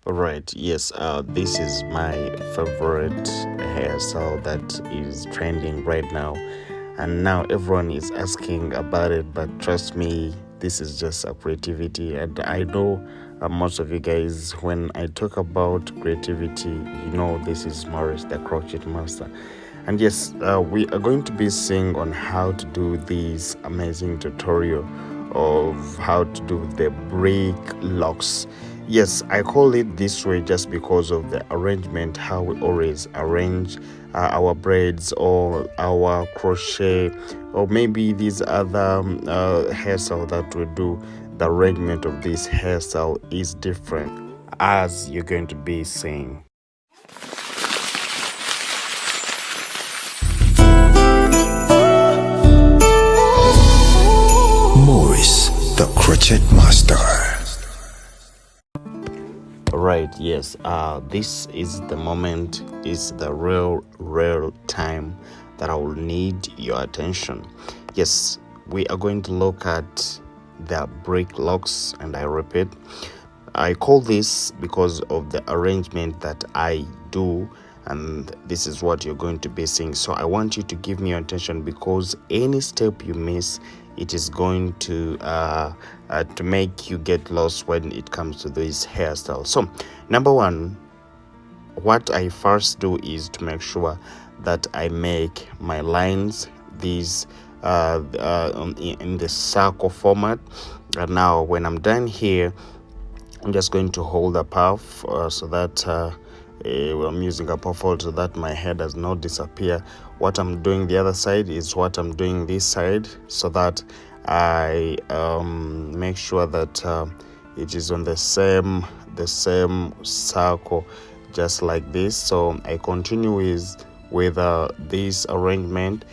All right, yes, this is my favorite hairstyle that is trending right now, and now everyone is asking about it. But trust me, this is just a creativity, and I know most of you guys, when I talk about creativity, this is Morris, the crochet master. And yes, we are going to be seeing on how to do this amazing tutorial of how to do the break locks. Yes, I call it this way just because of the arrangement, how we always arrange our braids or our crochet, or maybe these other hairstyle that we do. The arrangement of this hairstyle is different, as you're going to be seeing. Morris, the crochet master. Right, yes. This is the moment, is the real time that I will need your attention. Yes, we are going to look at the break locks, and I repeat, I call this because of the arrangement that I do, and this is what you're going to be seeing. So I want you to give me your attention, because any step you miss, it is going to make you get lost when it comes to this hairstyle. So number one, what I first do is to make sure that I make my lines these in the circle format. And now when I'm done here, I'm just going to hold a puff so that I'm using a puff hold so that my hair does not disappear. What I'm doing the other side is what I'm doing this side, so that I make sure that it is on the same circle, just like this. So I continue with this arrangement,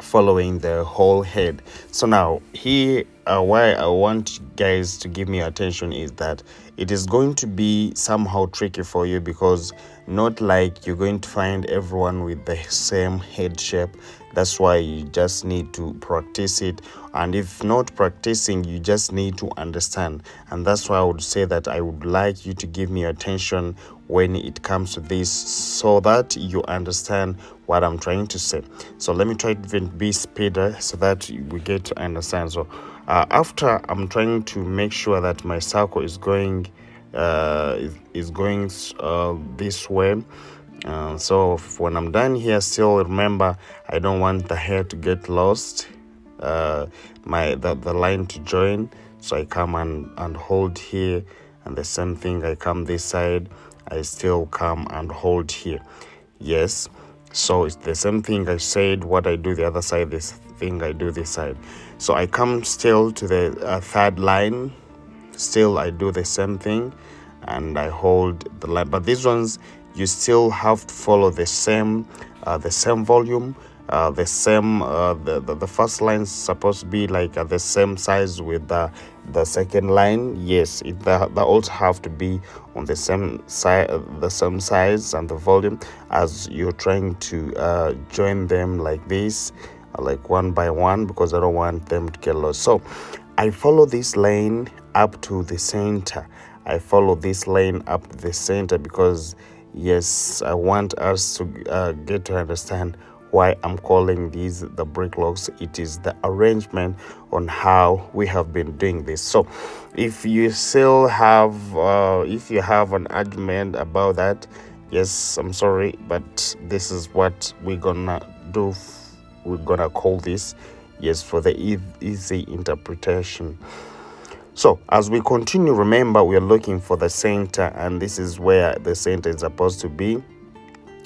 following the whole head. So now here, why I want you guys to give me attention is that it is going to be somehow tricky for you, because not like you're going to find everyone with the same head shape. That's why you just need to practice it, and if not practicing, you just need to understand. And that's why I would say that I would like you to give me attention when it comes to this, so that you understand what I'm trying to say. So let me try to even be speeder so that we get to understand. So after I'm trying to make sure that my circle is going this way. So when I'm done here, still remember, I don't want the hair to get lost, the line to join. So I come and hold here, and the same thing, I come this side, I still come and hold here. Yes, so it's the same thing I said. What I do the other side, this thing I do this side. So I come still to the third line, still I do the same thing, and I hold the line. But these ones, you still have to follow the same volume, the first line is supposed to be like the same size with the second line. Yes, they also have to be on the same size and the volume, as you're trying to join them like this, like one by one, because I don't want them to get lost. So I follow this lane up to the center. Because yes, I want us to get to understand why I'm calling these the break locks. It is the arrangement on how we have been doing this. So if you still have if you have an argument about that, yes, I'm sorry, but this is what we're gonna do. We're gonna call this, yes, for the easy interpretation. So as we continue, remember, we are looking for the center, and this is where the center is supposed to be.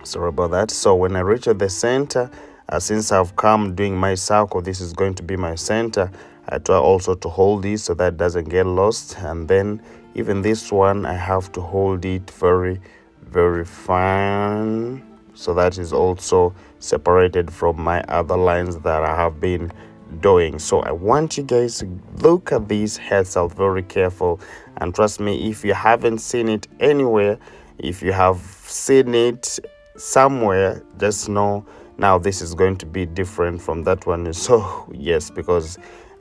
Sorry about that. So when I reach at the center, since I've come doing my circle, this is going to be my center. I try also to hold this so that it doesn't get lost. And then even this one, I have to hold it very, very fine, so that is also separated from my other lines that I have been doing. So I want you guys to look at this hairstyle very careful, and trust me, if you haven't seen it anywhere, if you have seen it somewhere, just know now this is going to be different from that one. So yes, because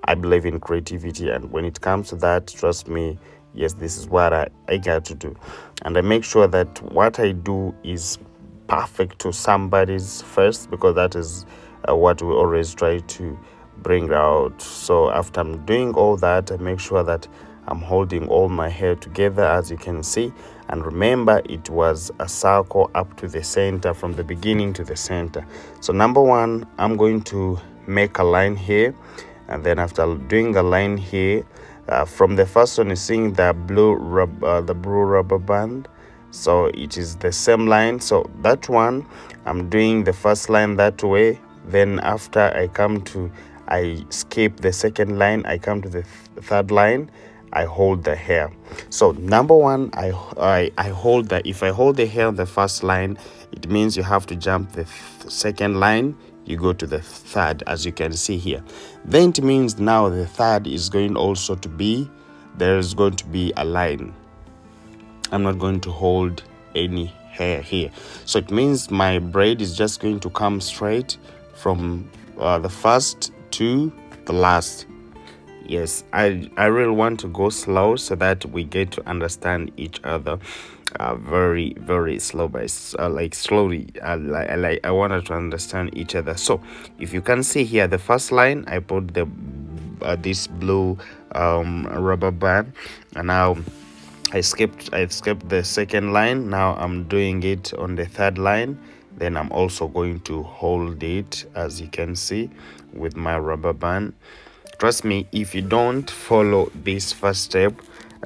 I believe in creativity, and when it comes to that, trust me, Yes, this is what I got to do, and I make sure that what I do is perfect to somebody's first, because that is what we always try to bring out. So after I'm doing all that, I make sure that I'm holding all my hair together, as you can see. And remember, it was a circle up to the center, from the beginning to the center. So number one, I'm going to make a line here, and then after doing a line here, from the first one, you're seeing the blue rubber band. So it is the same line. So that one, I'm doing the first line that way. Then after I skip the second line, I come to the third line, I hold the hair. So number one, I hold the, if I hold the hair on the first line, it means you have to jump the second line, you go to the third, as you can see here. Then it means now the third is going also to be, there's going to be a line. I'm not going to hold any hair here. So it means my braid is just going to come straight from the first to the last. Yes, I really want to go slow so that we get to understand each other very, very slow, by like slowly. I wanted to understand each other. So if you can see here, the first line, I put the this blue rubber band, and now I skipped the second line. Now I'm doing it on the third line. Then I'm also going to hold it, as you can see, with my rubber band. Trust me, if you don't follow this first step,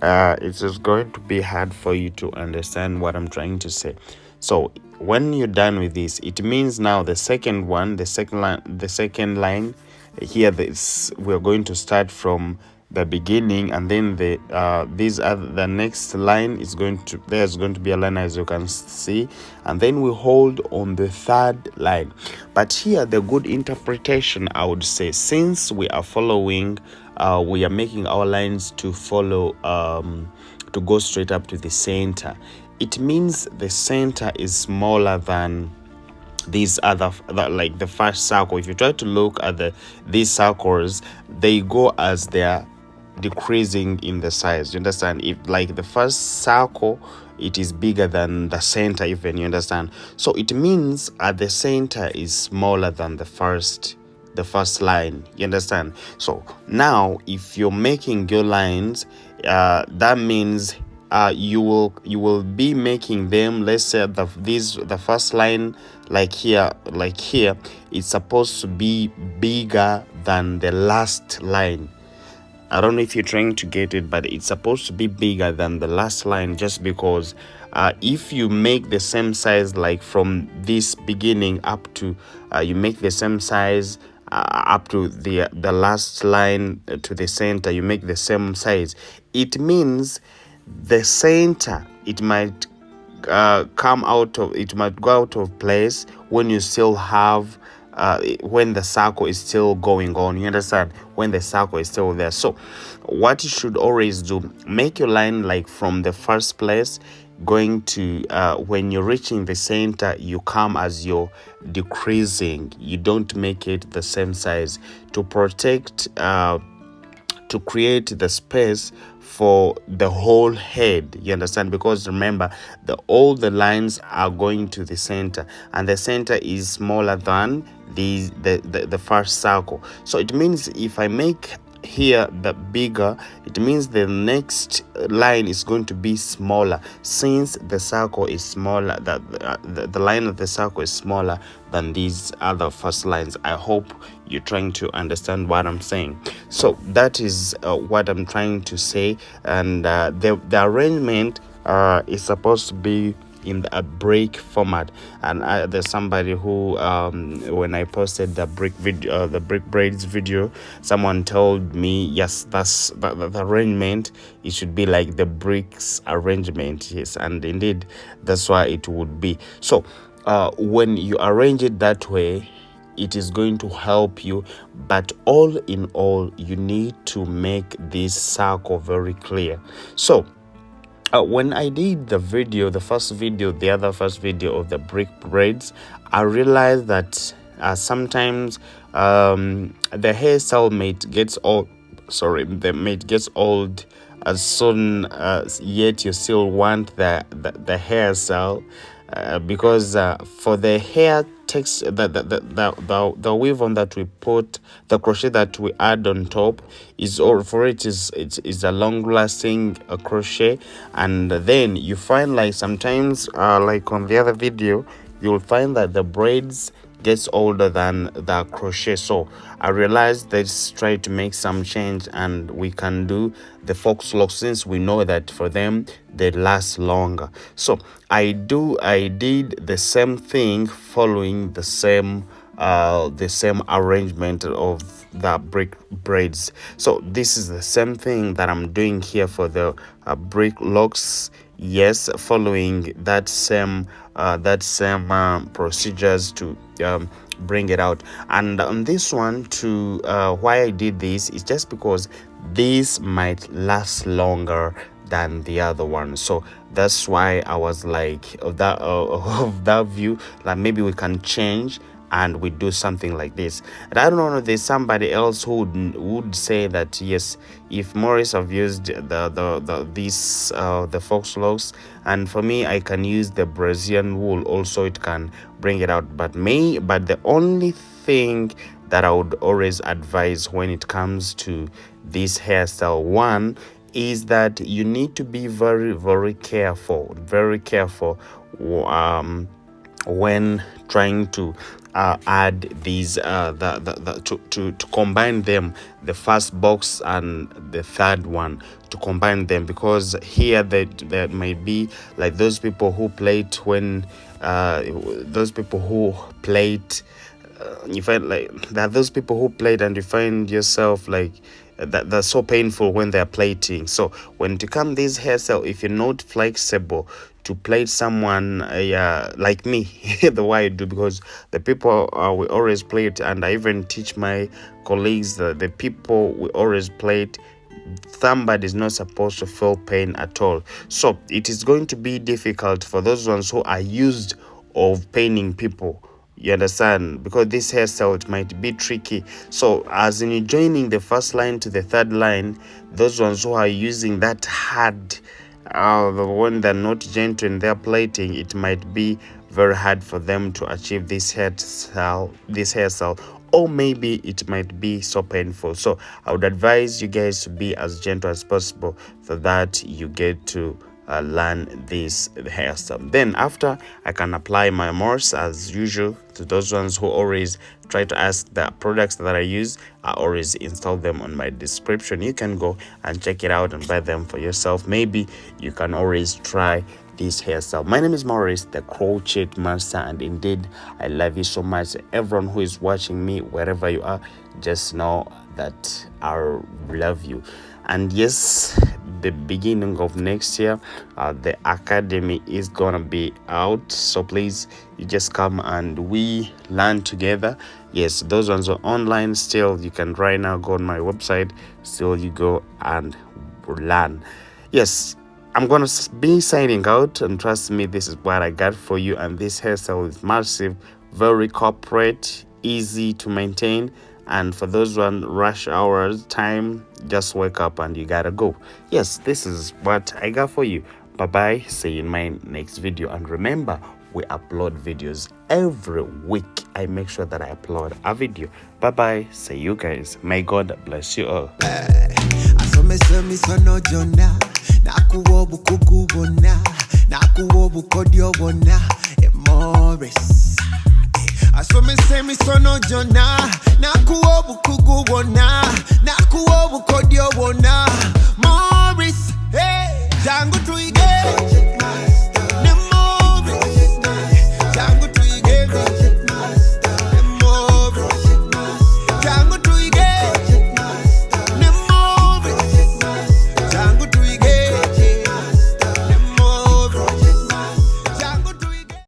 it is going to be hard for you to understand what I'm trying to say. So when you're done with this, it means now the second one, the second line here, we're going to start from the beginning, and then the next line is there's going to be a line, as you can see, and then we hold on the third line. But here, the good interpretation, I would say, since we are following, we are making our lines to follow, to go straight up to the center. It means the center is smaller than these other, like the first circle. If you try to look at these circles, they go as they're decreasing in the size. You understand? If like the first circle, it is bigger than the center, even, you understand? So it means at the center is smaller than the first line, you understand? So now if you're making your lines, that means you will be making them, let's say the first line, like here, it's supposed to be bigger than the last line. I don't know if you're trying to get it, but it's supposed to be bigger than the last line, just because if you make the same size, like from this beginning up to you make the same size up to the last line to the center, you make the same size, it means the center, it might go out of place when you still have when the circle is still going on, you understand? When the circle is still there. So what you should always do, make your line like from the first place going to when you're reaching the center, you come as you're decreasing. You don't make it the same size to protect, to create the space for the whole head, you understand? Because remember, all the lines are going to the center, and the center is smaller than the first circle. So it means if I make here the bigger, it means the next line is going to be smaller, since the circle is smaller, the line of the circle is smaller than these other first lines. I hope you're trying to understand what I'm saying. So that is what I'm trying to say, and the arrangement is supposed to be in a break format. And there's somebody who when I posted the brick braids video, someone told me, yes, that's the arrangement, it should be like the bricks arrangement. Yes, and indeed that's why it would be. So when you arrange it that way, it is going to help you. But all in all, you need to make this circle very clear. So when I did the other first video of the brick braids, I realized that sometimes the hairstyle mate gets old. as soon as yet you still want the hairstyle, because for the hair text, the weave on that we put, the crochet that we add on top is, or for it is a long lasting crochet. And then you find, like, sometimes like on the other video, you'll find that the braids gets older than the crochet. So I realized, let's try to make some change, and we can do the FAUX LOC, since we know that for them they last longer. So I did the same thing, following the same arrangement of the brick braids. So this is the same thing that I'm doing here for the brick LOCs. Yes, following that same procedures to bring it out. And on this one, to why I did this is just because this might last longer than the other one. So that's why I was like, of that view, like maybe we can change and we do something like this. And I don't know if there's somebody else who would say that yes, if Morris have used the FAUX LOCs, and for me I can use the Brazilian wool also, it can bring it out. But the only thing that I would always advise when it comes to this hairstyle, one, is that you need to be very, very careful when trying to add these to combine them, the first box and the third one, to combine them, because here there might be like those people who plait when you find like that, those people who plait and you find yourself like that's so painful when they're plating. So when to come this hairstyle, if you're not flexible to plait someone like me the way I do, because the people we always plait, and I even teach my colleagues that the people we always plait, somebody is not supposed to feel pain at all. So it is going to be difficult for those ones who are used of paining people, you understand, because this hairstyle, it might be tricky. So as in you joining the first line to the third line, those ones who are using that hard, the one that not gentle in their plating, it might be very hard for them to achieve this hairstyle, or maybe it might be so painful. So I would advise you guys to be as gentle as possible, so that you get to learn this hairstyle. Then after, I can apply my morse as usual. To those ones who always try to ask the products that I use, I always install them on my description. You can go and check it out and buy them for yourself. Maybe you can always try this hairstyle. My name is Maurice, the crochet master, and indeed I love you so much. Everyone who is watching me, wherever you are, just know that I love you. And yes, the beginning of next year, the academy is gonna be out, so please, you just come and we learn together. Yes, those ones are online still. You can right now go on my website, still you go and learn. Yes, I'm gonna be signing out, and trust me, this is what I got for you. And this hairstyle is massive, very corporate, easy to maintain, and for those one rush hours time, just wake up and you gotta go. Yes, this is what I got for you. Bye bye, see you in my next video. And remember, we upload videos every week. I make sure that I upload a video. Bye bye, see you guys. May God bless you all. Asome sono jona na kuobu kugubona na kuobu kodio bona Morris, hey, jangu tuige.